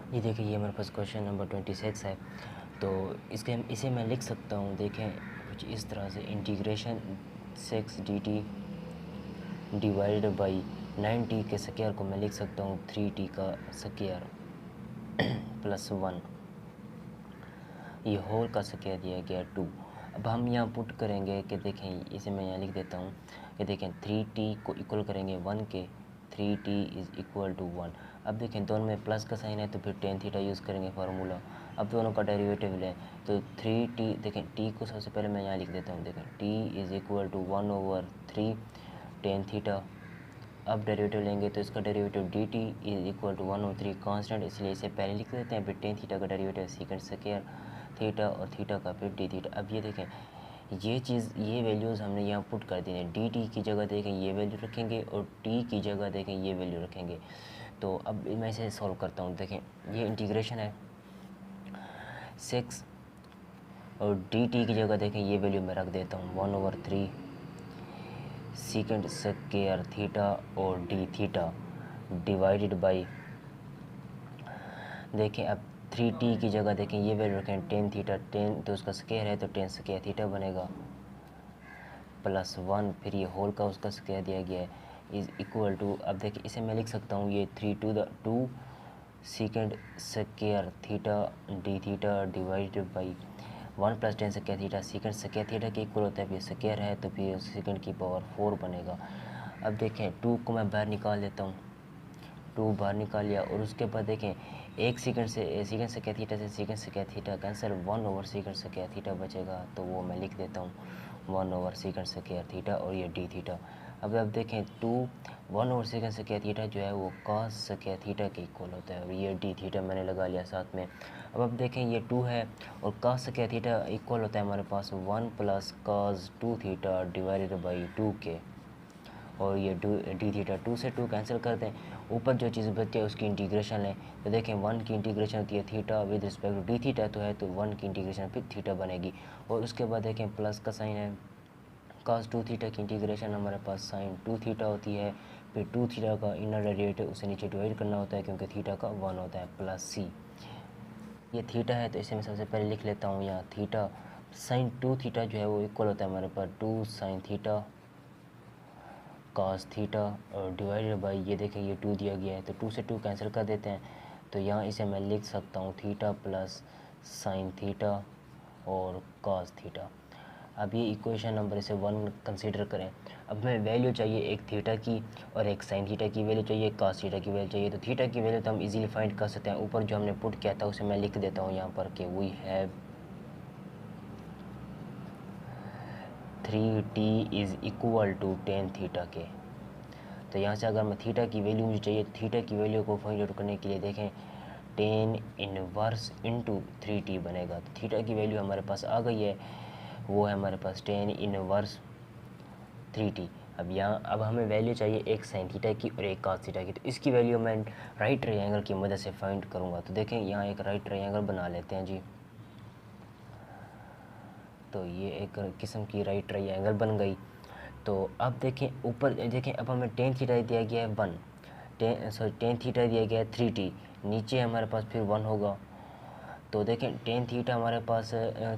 ये देखिए, ये हमारे पास क्वेश्चन नंबर 26 है। तो इसे मैं लिख सकता हूँ, देखें कुछ इस तरह से, integration 6 dt divided by 9t के स्क्वायर को मैं लिख सकता हूँ 3t का स्क्वायर प्लस 1, ये होल का स्क्वायर दिया गया 2। अब हम यहाँ पुट करेंगे कि देखें, इसे मैं यहाँ लिख देता हूँ कि देखें 3t को इक्वल करेंगे 1 के, 3t इज़ इक्वल टू 1। अब देखें दोनों में प्लस का साइन है तो फिर टेन थीटा यूज़ करेंगे फार्मूला। अब दोनों का डेरिवेटिव लें तो 3t, देखें t को सबसे पहले मैं यहाँ लिख देता हूँ, देखें t is equal to 1/3 tan theta. अब डेरिवेटिव लेंगे तो इसका derivative dt is equal to 1/3 constant, इसलिए इसे पहले लिख देते हैं, फिर टेन थीटा का डेरिवेटिव सेकंड स्क्वायर थीटा और थीटा का फिर डी थीटा। अब ये देखें, ये वैल्यूज़ हमने यहाँ पुट कर दी हैं। डी टी की जगह देखें ये वैल्यू रखेंगे और टी की जगह देखें ये वैल्यू रखेंगे। तो अब मैं इसे सॉल्व करता हूँ। देखें ये इंटीग्रेशन है 6 और डी टी की जगह देखें ये वैल्यू मैं रख देता हूँ 1/3 सेकंड स्क्वायर थीटा और डी थीटा डिवाइडेड बाई, देखें अब 3t की जगह देखें ये वैल्यू रखें टेन थीटा, टेन तो उसका स्क्वायर है तो टेन स्क्वायर थीटा बनेगा प्लस 1, फिर ये होल का उसका स्क्वायर दिया गया है इज़ इक्वल टू, अब देखिए इसे मैं लिख सकता हूँ ये 3 second square theta d theta divided by 1 plus ten square theta, second square theta के इक्वल होता है, फिर स्क्वायर है तो फिर सेकंड की पावर 4 बनेगा। अब देखें 2 को मैं बाहर निकाल लेता हूँ, 2 बाहर निकाल लिया और उसके बाद देखें एक सेकंड स्क्वायर थीटा से सेकंड स्क्वायर थीटा कैंसिल, 1/सेकंड स्क्वायर थीटा बचेगा, तो वो मैं लिख देता हूँ 1/सेकंड स्क्वायर थीटा और ये डी थीटा। अब देखें 1/सेकंड स्क्वायर थीटा जो है वो cos स्क्वायर थीटा के इक्वल होता है और ये डी थीटा मैंने लगा लिया साथ में। अब देखें ये 2 है और cos स्क्वायर थीटा इक्वल होता है हमारे पास 1 plus cos 2 theta divided by 2 के, और ये डी थीटा 2 से 2 कैंसिल कर दें, ऊपर जो चीज़ बचती है उसकी इंटीग्रेशन लें तो देखें 1 की इंटीग्रेशन होती है theta with respect to d theta तो है, तो 1 की इंटीग्रेशन फिर थीटा बनेगी। और उसके बाद देखें प्लस का साइन है, cos 2 थीटा की इंटीग्रेशन हमारे पास साइन 2 थीटा होती है, फिर 2 थीटा का इनर डेरिवेटिव उसे नीचे डिवाइड करना होता है क्योंकि थीटा का 1 होता है, प्लस सी। ये थीटा है तो इसे मैं सबसे पहले लिख लेता हूँ यहाँ थीटा साइन 2 थीटा जो है वो इक्वल होता है हमारे पास 2 साइन थीटा cos थीटा और डिवाइडेड बाई, ये देखें ये 2 दिया गया है तो 2 से 2 कैंसिल कर देते हैं, तो यहाँ इसे मैं लिख सकता हूँ थीटा प्लस साइन थीटा और cos थीटा। अब ये इक्वेशन नंबर इसे 1 कंसीडर करें। अब हमें वैल्यू चाहिए एक थीटा की और एक साइन थीटा की वैल्यू चाहिए, cos थीटा की वैल्यू चाहिए। तो थीटा की वैल्यू तो हम इजीली फाइंड कर सकते हैं, ऊपर जो हमने पुट किया था उसे मैं लिख देता हूँ यहाँ पर कि we have 3t is equal to tan theta के। तो यहाँ से अगर मैं थीटा की वैल्यू मुझे चाहिए, थीटा की वैल्यू को फाइंड आउट करने के लिए देखें टेन इनवर्स इंटू 3t बनेगा, तो थीटा की वैल्यू हमारे पास आ गई है, वो है हमारे पास टेन इनवर्स 3t। अब हमें वैल्यू चाहिए एक साइन थीटा की और एक cos थीटा की, तो इसकी वैल्यू मैं राइट ट्रायंगल की मदद से फाइंड करूँगा। तो देखें यहाँ एक राइट ट्रायंगल बना लेते हैं जी, तो ये एक किस्म की राइट ट्रायंगल बन गई। तो अब देखें ऊपर देखें, अब हमें टेन थीटा दिया गया है 1, टेन थीटा दिया गया है 3t, नीचे हमारे पास फिर 1 होगा। तो देखें टेन थीटा हमारे पास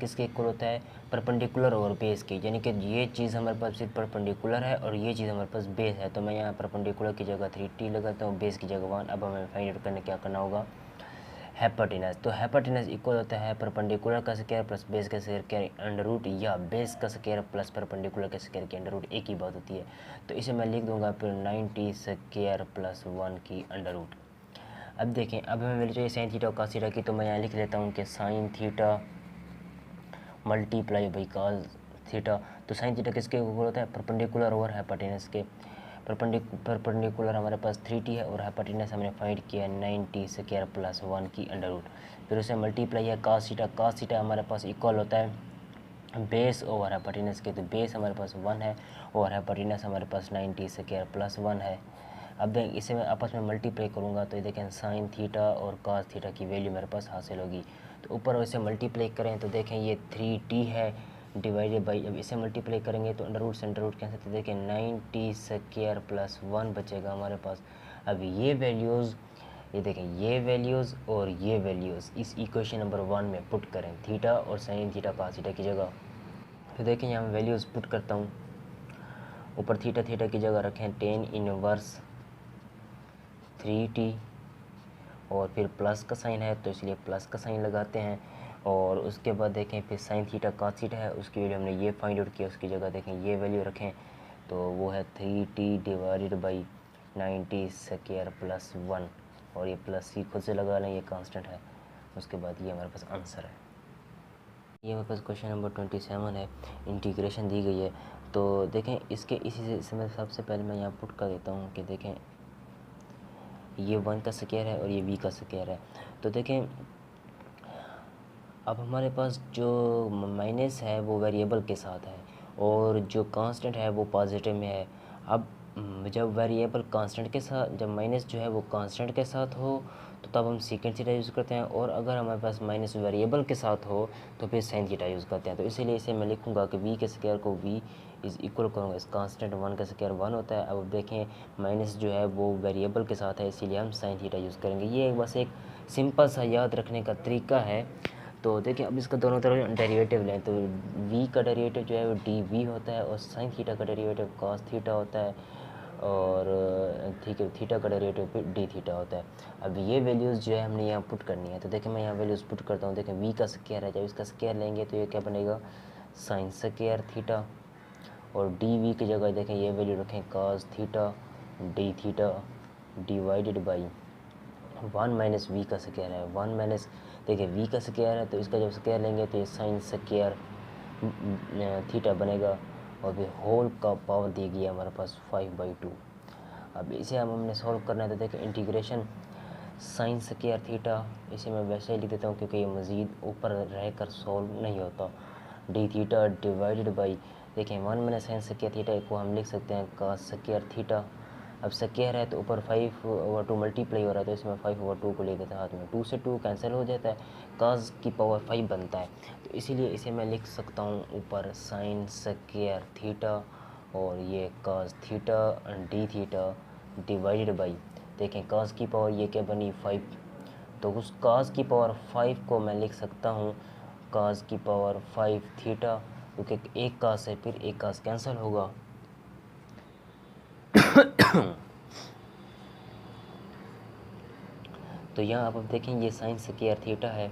किसके इक्वल होता है, परपेंडिकुलर और बेस के, यानी कि ये चीज़ हमारे पास सिर्फ परपेंडिकुलर है और ये चीज़ हमारे पास बेस है। तो मैं यहाँ परपेंडिकुलर की जगह 3t लगाता हूँ, बेस की जगह 1। अब हमें फाइंड आउट करने क्या करना होगा, हैपार्टिनस। तो हैपार्टिनस इक्वल होता है परपेंडिकुलर का स्क्वायर प्लस बेस का स्क्वायर अंडर रूट, या बेस का स्क्वायर प्लस परपेंडिकुलर का स्क्वायर की अंडर रूट, एक ही बात होती है। तो इसे मैं लिख दूंगा फिर 90 स्क्वायर प्लस 1 की अंडर रूट। अब देखें, अब हमें मिल चाहिए साइन थीटा और cos थीटा की, तो मैं यहाँ लिख लेता हूँ कि sine theta multiply by cos theta. तो साइन थीटा किसके ऊपर होता है, परपेंडिकुलर और हैपार्टिनस के। परपेंडिकुलर हमारे पास 3t है और हैपार्टिनस हमने फाइंड किया 90 स्क्वायर प्लस 1 की अंडर रूट, फिर उसे मल्टीप्लाई है cos थीटा। cos थीटा हमारे पास इक्वल होता है बेस ओवर हैपार्टिनस के, तो बेस हमारे पास 1 है और हैपार्टिनस हमारे पास 90 स्क्वायर प्लस 1 है। अब देख इसे मैं आपस में मल्टीप्लाई करूँगा तो ये देखें साइन थीटा और cos थीटा की वैल्यू मेरे पास हासिल होगी। तो ऊपर इसे मल्टीप्लाई करें तो देखें ये 3t है डिवाइडेड बाई, अब इसे मल्टीप्लाई करेंगे तो अंडर रूट से अंडर रूट कैंसिल, तो देखें 90 स्क्वायर प्लस 1 बचेगा हमारे पास। अब ये वैल्यूज़ ये देखें ये वैल्यूज़ और ये वैल्यूज़ इस इक्वेशन नंबर 1 में पुट करें, थीटा और साइन थीटा cos थीटा की जगह। तो देखें यहाँ वैल्यूज़ पुट करता हूँ, ऊपर थीटा थीटा की जगह रखें टेन इनवर्स 3t, और फिर प्लस का साइन है तो इसलिए प्लस का साइन लगाते हैं। और उसके बाद देखें फिर साइन थीटा cos थीटा है, उसकी वैल्यू हमने ये फाइंड आउट किया, उसकी जगह देखें ये वैल्यू रखें, तो वो है 3t divided by 90 square plus 1, और ये प्लस सी खुद से लगा लें, ये कांस्टेंट है। उसके बाद ये हमारे पास आंसर है। ये हमारे पास क्वेश्चन नंबर 27 है, इंटीग्रेशन दी गई है। तो देखें इसके इसी से मैं सबसे पहले मैं यहाँ पुट कर देता हूँ कि देखें ये 1 का स्क्वायर है और ये v का स्क्वायर है। तो देखें अब हमारे पास जो माइनस है वो वेरिएबल के साथ है और जो कांस्टेंट है वो पॉजिटिव में है। अब जब वेरिएबल कांस्टेंट के साथ, जब माइनस जो है वो कांस्टेंट के साथ हो तो तब हम सीकेंड थीटा यूज़ करते हैं, और अगर हमारे पास माइनस वेरिएबल के साथ हो तो फिर साइन थीटा यूज़ करते हैं। तो इसीलिए इसे मैं लिखूंगा कि v के स्क्वायर को v इज़ इक्वल करूँगा इस कांस्टेंट 1 का स्क्वायर 1 होता है। अब देखें माइनस जो है वो वेरिएबल के साथ है, इसीलिए हम साइन थीटा यूज़ करेंगे। ये बस एक सिंपल सा याद रखने का तरीका है। तो देखिए अब इसका दोनों तरफ डेरिवेटिव लें, तो v का डेरिवेटिव जो है वो dv होता है और साइन थीटा का डेरिवेटिव cos थीटा होता है, और ठीक है थीटा का डेरिवेटिव फिर d थीटा होता है। अब ये वैल्यूज़ जो है हमने यहाँ पुट करनी है। तो देखिए मैं यहाँ वैल्यूज़ पुट करता हूँ। देखें v का स्क्वायर है, जब इसका स्क्वायर लेंगे तो ये क्या बनेगा साइन स्क्वायर थीटा, और dv की जगह देखें ये वैल्यू रखें cos theta d theta divided by 1 minus v का स्क्वायर है। 1 माइनस देखिए v का स्क्वायर है तो इसका जब स्क्वायर लेंगे तो ये साइन स्क्वायर थीटा बनेगा, और फिर होल का पावर दी गई है हमारे पास 5/2। अब इसे हमने सॉल्व करना है। तो देखिए इंटीग्रेशन साइन स्क्वायर थीटा, इसे मैं वैसे ही लिख देता हूँ क्योंकि ये मज़ीद ऊपर रहकर सॉल्व नहीं होता, डी थीटा डिवाइडेड बाई देखें 1 माइनस साइन स्क्वायर थीटा को हम लिख सकते हैं cos स्क्वायर थीटा। अब स्क्वायर है तो ऊपर 5/2 मल्टीप्लाई हो रहा है, तो इसमें 5/2 को ले देते हैं हाथ में, 2 से 2 कैंसिल हो जाता है, cos की पावर 5 बनता है। तो इसीलिए इसे मैं लिख सकता हूँ ऊपर साइन स्क्वायर थीटा और ये cos theta d theta divided by देखें cos की पावर ये क्या बनी 5, तो उस cos की पावर 5 को मैं लिख सकता हूँ cos की पावर 5 थीटा, क्योंकि एक cos है फिर एक cos कैंसिल होगा। तो यहाँ आप देखें ये साइन स्क्वायर थीटा है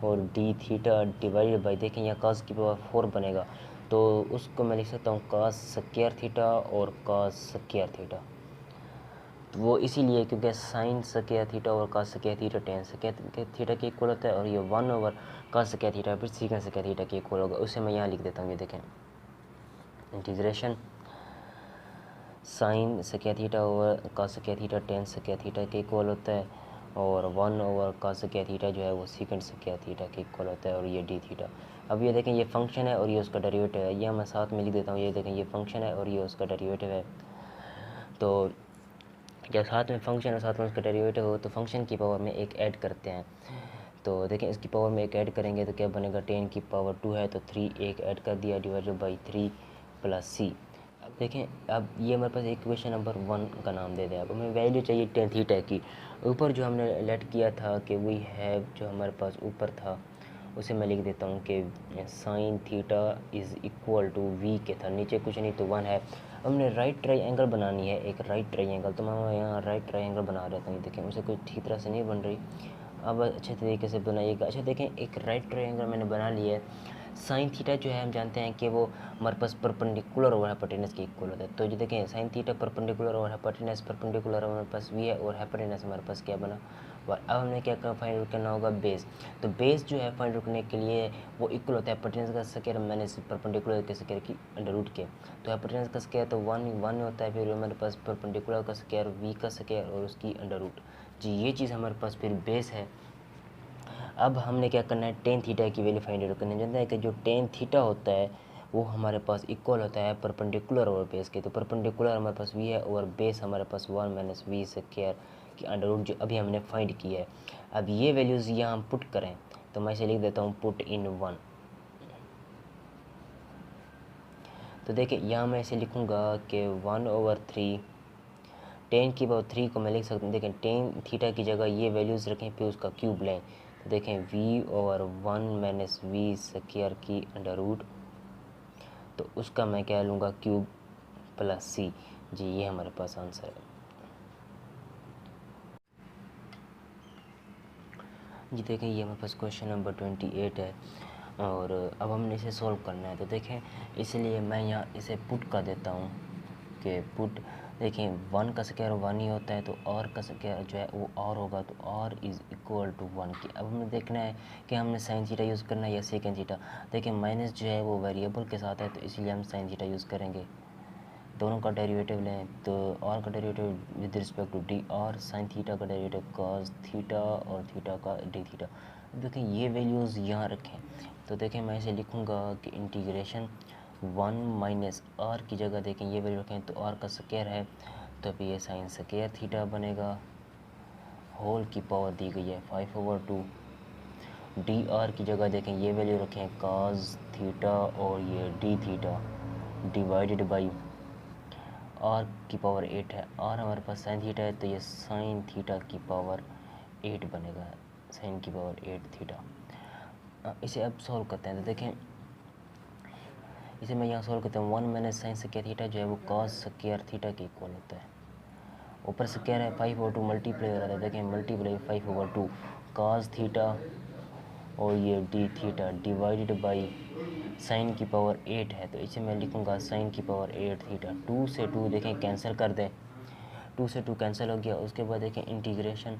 और डी थीटा डिवाइडेड बाई देखें यहाँ cos की पावर 4 बनेगा, तो उसको मैं लिख सकता हूँ cos स्क्वायर थीटा और cos स्क्वायर थीटा। तो वो इसीलिए क्योंकि साइन स्क्वायर थीटा और cos square theta tan square theta के इक्वल होता है, और ये 1/cos स्क्वायर थीटा फिर सीकेंड स्क्वायर थीटा के इक्वल होगा। उसे मैं यहाँ लिख देता हूँ, ये देखें integration sign square theta over cos square theta tan square theta के इक्वल होता है, और 1/cos स्क्वायर थीटा जो है वो सीकेंड स्क्वायर थीटा के इक्वल होता है, और ये डी थीटा। अब ये देखें ये फंक्शन है और ये उसका डेरिवेटिव है, ये मैं साथ में लिख देता हूँ, ये देखें ये फंक्शन है और ये उसका डेरिवेटिव है। तो जब साथ में फंक्शन और साथ में उसका डेरिवेटिव हो तो फंक्शन की पावर में एक ऐड करते हैं। तो देखें इसकी पावर में एक ऐड करेंगे तो क्या बनेगा 10 की पावर 2 है तो 3 एक ऐड कर दिया डिवाइडेड बाई 3 प्लस सी। अब देखें अब ये हमारे पास इक्वेशन नंबर 1 का नाम दे दें। अब हमें वैल्यू चाहिए टेन थीटा की, ऊपर जो हमने लेट किया था कि वी हैव जो हमारे पास ऊपर था उसे मैं लिख देता हूँ कि sine theta is equal to v के था, नीचे कुछ नहीं तो 1 है। हमने राइट ट्रायंगल बनानी है, एक राइट ट्रायंगल, तो मैं यहाँ राइट ट्रायंगल बना देता हूँ। देखें मुझे कोई ठीक तरह से नहीं बन रही, अब अच्छे तरीके से बनाइएगा। अच्छा देखें एक राइट ट्रायंगल मैंने बना लिया है। साइन थीटा जो है हम जानते हैं कि वो हमारे पास परपेंडिकुलर और हाइपोटेनस के इक्वल होता है। तो जो देखें साइन थीटा परपेंडिकुलर और हाइपोटेनस परपेंडिकुलर हमारे पास वी है और हाइपोटेनस हमारे पास क्या बना। और अब हमने क्या फाइंड आउट करना होगा बेस। तो बेस जो है फाइंड आउट करने के लिए वो इक्वल होता है हाइपोटेनस का स्क्वायर माइनस परपेंडिकुलर के स्क्वायर की अंडर रूट के। तो हाइपोटेनस का स्क्वायर तो 1 होता है, फिर हमारे पास परपेंडिकुलर का स्क्वायर वी का स्क्वायर और उसकी अंडर रूट जी, ये चीज़ हमारे पास फिर बेस है। अब हमने क्या करना है टेन थीटा की वैल्यू फाइंड आउट करनी है। जानते हैं कि जो टेन थीटा होता है वो हमारे पास इक्वल होता है परपेंडिकुलर और बेस के। तो परपेंडिकुलर हमारे पास वी है और बेस हमारे पास 1 माइनस वी स्क्वायर की अंडर रूट जो अभी हमने फाइंड की है। अब ये वैल्यूज़ यहाँ हम पुट करें तो मैं इसे लिख देता हूँ पुट इन 1। तो देखिए यहाँ मैं इसे लिखूँगा कि 1/3 टेन की पावर 3 को मैं लिख सकता हूँ, देखें टेन थीटा की जगह ये वैल्यूज़ रखें फिर उसका क्यूब लें, तो देखें v/1 माइनस वी स्क्वायर की अंडर रूट, तो उसका मैं क्या लूँगा क्यूब प्लस सी। जी ये हमारे पास आंसर है। जी देखें ये हमारे पास क्वेश्चन नंबर 28 है और अब हमने इसे सॉल्व करना है। तो देखें इसलिए मैं यहाँ इसे पुट कर देता हूँ कि पुट, देखें 1 का स्क्वायर 1 ही होता है, तो r का स्क्वायर जो है वो r होगा, तो r इज़ इक्वल टू 1 की। अब हमें देखना है कि हमने साइन थीटा यूज़ करना है या सेकंड थीटा। देखें माइनस जो है वो वेरिएबल के साथ है, तो इसलिए हम साइन थीटा यूज़ करेंगे। दोनों का डेरिवेटिव लें, तो r का derivative with respect to d r, sine theta का डेरिवेटिव cos थीटा और थीटा का डी थीटा। देखें ये वैल्यूज़ यहाँ रखें, तो देखें मैं इसे लिखूँगा कि इंटीग्रेशन 1 माइनस आर की जगह देखें ये वैल्यू रखें, तो r का स्क्वायर है तो अब ये साइन स्क्वायर थीटा बनेगा, होल की पावर दी गई है 5/2। डी आर की जगह देखें ये वैल्यू रखें cos थीटा और ये D theta divided by r की पावर 8 है, r हमारे पास साइन थीटा है तो ये साइन थीटा की पावर 8 बनेगा, साइन की पावर 8 थीटा। इसे अब सॉल्व करते हैं, तो देखें इसे मैं यहाँ सॉल्व करता हूँ। 1 माइनस साइन स्क्वायर थीटा जो है वो cos स्क्वायर थीटा के इक्वल होता है, ऊपर स्क्वायर है 5/2 मल्टीप्लाई हो रहा था, देखें मल्टीप्लाई 5/2 cos थीटा और ये D theta divided by sine की पावर 8 है, तो इसे मैं लिखूँगा साइन की पावर 8 थीटा। 2 से 2 देखें कैंसिल कर दें, 2 से 2 कैंसिल हो गया। उसके बाद देखें इंटीग्रेशन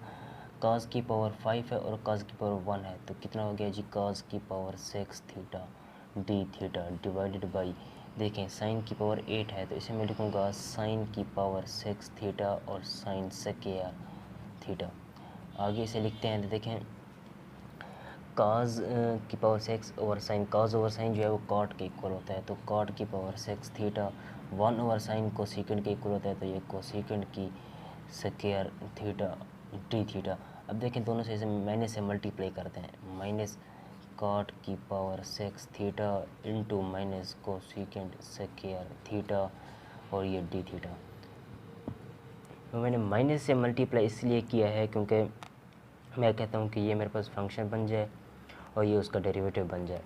cos की पावर 5 है और cos की पावर 1 है, तो कितना हो गया जी cos की power 6 theta d theta divided by, देखें साइन की पावर 8 है, तो इसे मैं लिखूँगा साइन की पावर 6 थीटा और साइन स्क्वायर थीटा। आगे इसे लिखते हैं, तो देखें cos की power 6 over sine, cos over sine जो है वो cot के इक्वल होता है, तो cot की power 6 theta 1 over sine cosecant के इक्वल होता है, तो ये कोसेकेंड की स्क्वायर थीटा डी थीटा। अब देखें दोनों से इसे माइनस से मल्टीप्लाई करते हैं, माइनस cot की power 6 theta into minus cosecant square theta और ये डी थीटा। तो मैंने माइनस से मल्टीप्लाई इसलिए किया है क्योंकि मैं कहता हूँ कि ये मेरे पास फंक्शन बन जाए और ये उसका डेरिवेटिव बन जाए,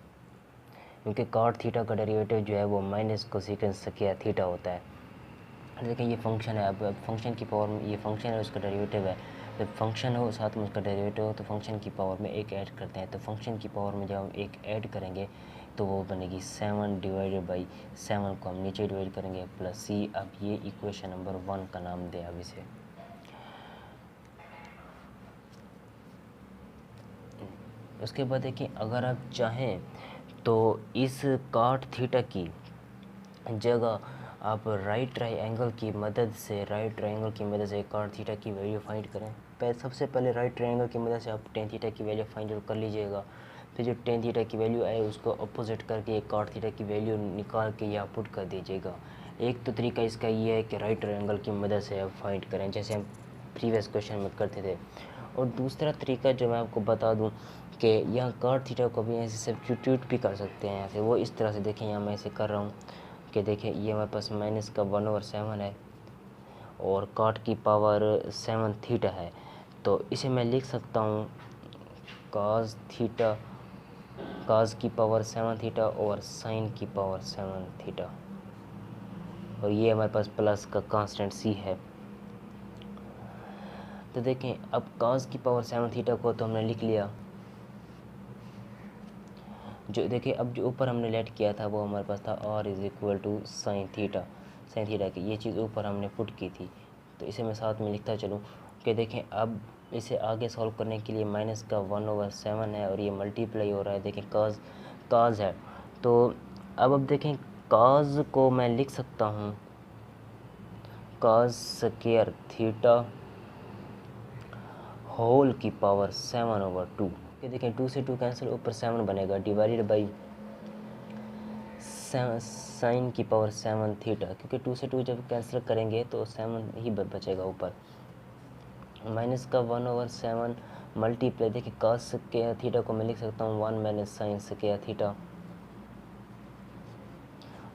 क्योंकि cot थीटा का डेरिवेटिव जो है वो माइनस कोसेकेंड स्क्वायर थीटा होता है। लेकिन ये फंक्शन है, अब फंक्शन की पावर में ये फंक्शन है उसका डेरिवेटिव है, जब फंक्शन हो साथ में उसका डेरिवेटिव हो तो फंक्शन की पावर में एक ऐड करते हैं, तो फंक्शन की पावर में जब हम एक ऐड करेंगे तो वो बनेगी 7 डिवाइडेड बाई 7 को हम नीचे डिवाइड करेंगे प्लस सी। अब ये इक्वेशन नंबर 1 का नाम दें अब इसे। उसके बाद देखिए अगर आप चाहें तो इस cot थीटा की जगह आप राइट ट्रायंगल की मदद से cot थीटा की वैल्यू फाइंड करें। सबसे पहले राइट ट्रायंगल की मदद से आप टेन थीटा की वैल्यू फाइंड आउट कर लीजिएगा, फिर जो टेन थीटा की वैल्यू आए उसको अपोजिट करके cot थीटा की वैल्यू निकाल के यहाँ पुट कर दीजिएगा। एक तो तरीका इसका ये है कि राइट ट्रायंगल की मदद से आप फाइंड करें जैसे हम प्रीवियस क्वेश्चन में करते थे, और दूसरा तरीका जो मैं आपको बता दूं कि यहाँ cot थीटा को भी ऐसे सब्स्टिट्यूट भी कर सकते हैं ऐसे, वो इस तरह से देखें यहाँ मैं ऐसे कर रहा हूँ कि देखिए ये हमारे पास माइनस का 1/7 है और cot की पावर 7 थीटा है, तो इसे मैं लिख सकता हूँ cos थीटा cos की पावर 7 थीटा और sin की पावर 7 थीटा, और ये हमारे पास प्लस का कांस्टेंट c है। तो देखें अब cos की पावर 7 थीटा को तो हमने लिख लिया, जो देखिए अब जो ऊपर हमने लेट किया था वो हमारे पास था r is equal to sine theta की ये चीज़ ऊपर हमने पुट की थी, तो इसे मैं साथ में लिखता चलूँ कि देखें अब इसे आगे सॉल्व करने के लिए माइनस का 1/7 है और ये मल्टीप्लाई हो रहा है, देखें cos है, तो अब देखें cos को मैं लिख सकता हूँ cos स्क्वायर थीटा होल की पावर 7/2। देखें 2 से 2 कैंसिल, ऊपर 7 बनेगा डिवाइडेड बाई साइन की पावर 7 थीटा, क्योंकि 2 से 2 जब कैंसिल करेंगे तो 7 ही बचेगा ऊपर, माइनस का 1/7 मल्टीप्लाई, देखिए cos स्क्वायर थीटा को मैं लिख सकता हूँ 1 minus sine square theta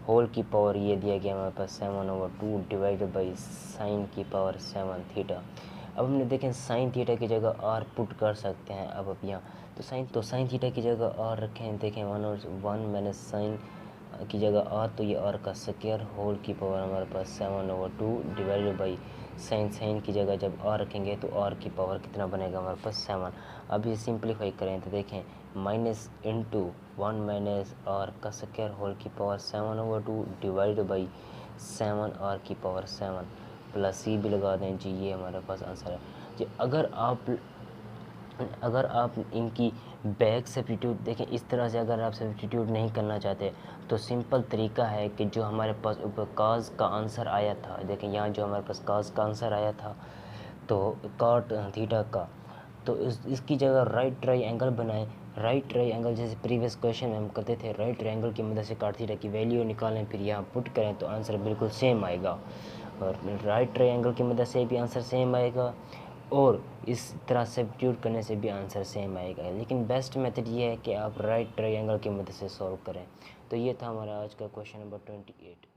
whole की पावर ये दिया गया हमारे पास 7/2 डिवाइडेड बाई साइन की पावर 7 थीटा। अब हमने देखें साइन थीटा की जगह आर पुट कर सकते हैं। अब यहाँ तो साइन थीटा की जगह आर रखें, देखें 1 माइनस साइन की जगह आर, तो ये आर का स्क्वायर होल की पावर हमारे पास 7/2 डिवाइडेड बाई साइन की जगह जब आर रखेंगे तो आर की पावर कितना बनेगा हमारे पास 7। अब ये सिंप्लीफाई करें तो देखें माइनस इंटू 1 माइनस आर का स्क्वायर होल की पावर 7/2 डिवाइड बाई 7 आर की पावर 7 प्लस सी भी लगा दें जी, ये हमारे पास आंसर है जी। अगर आप इनकी बैक सब्स्टिट्यूट देखें, इस तरह से अगर आप सब्स्टिट्यूट नहीं करना चाहते तो सिंपल तरीका है कि जो हमारे पास ऊपर काज का आंसर आया था, देखें यहाँ जो हमारे पास काज का आंसर आया था तो कॉट थीटा का, तो इसकी जगह राइट ट्रायंगल बनाएं। राइट ट्रायंगल जैसे प्रीवियस क्वेश्चन में हम करते थे, राइट ट्रायंगल की मदद से कॉट थीटा की वैल्यू निकालें, फिर यहाँ पुट करें तो आंसर बिल्कुल सेम आएगा। और राइट ट्रायंगल की मदद से भी आंसर सेम आएगा और इस तरह सब्स्टिट्यूट करने से भी आंसर सेम आएगा। लेकिन बेस्ट मेथड ये है कि आप राइट ट्रायंगल की मदद से सॉल्व करें। तो ये था हमारा आज का क्वेश्चन नंबर 28।